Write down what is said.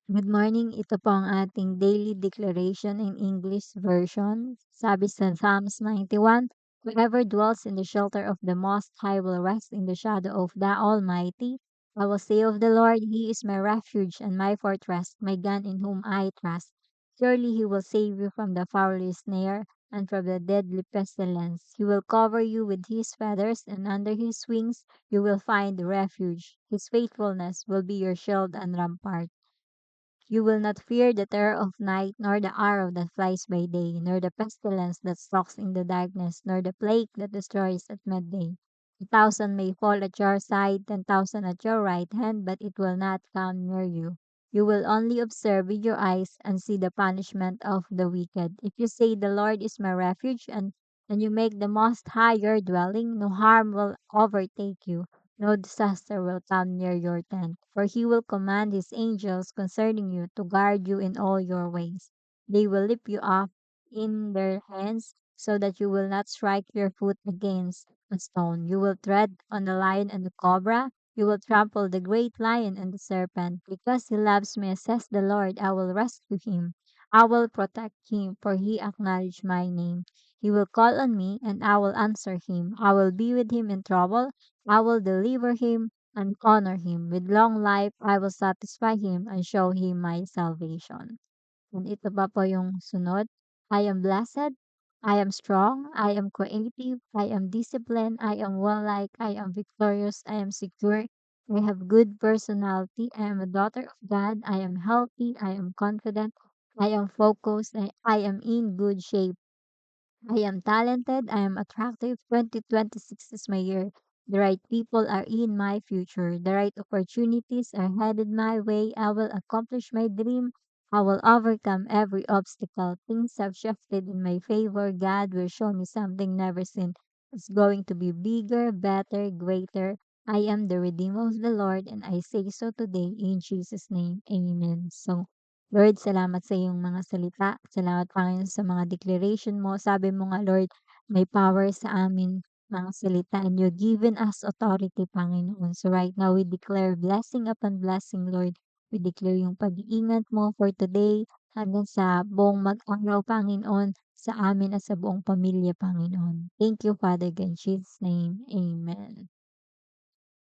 Good morning. Ito po ang ating daily declaration in English version. Sabi sa Psalms 91, Whoever dwells in the shelter of the Most High will rest in the shadow of the Almighty. I will say of the Lord, He is my refuge and my fortress, my God in whom I trust. Surely He will save you from the fowlerly snare and from the deadly pestilence. He will cover you with His feathers, and under His wings you will find refuge. His faithfulness will be your shield and rampart. You will not fear the terror of night, nor the arrow that flies by day, nor the pestilence that stalks in the darkness, nor the plague that destroys at midday. 1,000 may fall at your side, 10,000 at your right hand, but it will not come near you. You will only observe with your eyes and see the punishment of the wicked. If you say, The Lord is my refuge, and you make the Most High your dwelling, no harm will overtake you, no disaster will come near your tent, for he will command his angels concerning you to guard you in all your ways. They will lift you up in their hands so that you will not strike your foot against a stone. You will tread on the lion and the cobra. You will trample the great lion and the serpent. Because he loves me, says the Lord, I will rescue him. I will protect him, for he acknowledged my name. He will call on me, and I will answer him. I will be with him in trouble. I will deliver him and honor him. With long life, I will satisfy him and show him my salvation. And ito pa po yung sunod. I am blessed. I am strong. I am creative. I am disciplined. I am well-liked. I am victorious. I am secure. I have good personality. I am a daughter of God. I am healthy. I am confident. I am focused. I am in good shape. I am talented, I am attractive. 2026 is my year. The right people are in my future. The right opportunities are headed my way. I will accomplish my dream. I will overcome every obstacle. Things have shifted in my favor. God will show me something never seen. It's going to be bigger, better, greater. I am the Redeemer of the Lord, and I say so today in Jesus' name. Amen. So, Lord, salamat sa iyong mga salita. Salamat, Panginoon, sa mga declaration mo. Sabi mo nga, Lord, may power sa amin mga salita and you've given us authority, Panginoon. So right now, we declare blessing upon blessing, Lord. We declare yung pag-iingat mo for today hanggang sa buong mag-araw, Panginoon, sa amin at sa buong pamilya, Panginoon. Thank you, Father God. In Jesus' name, Amen.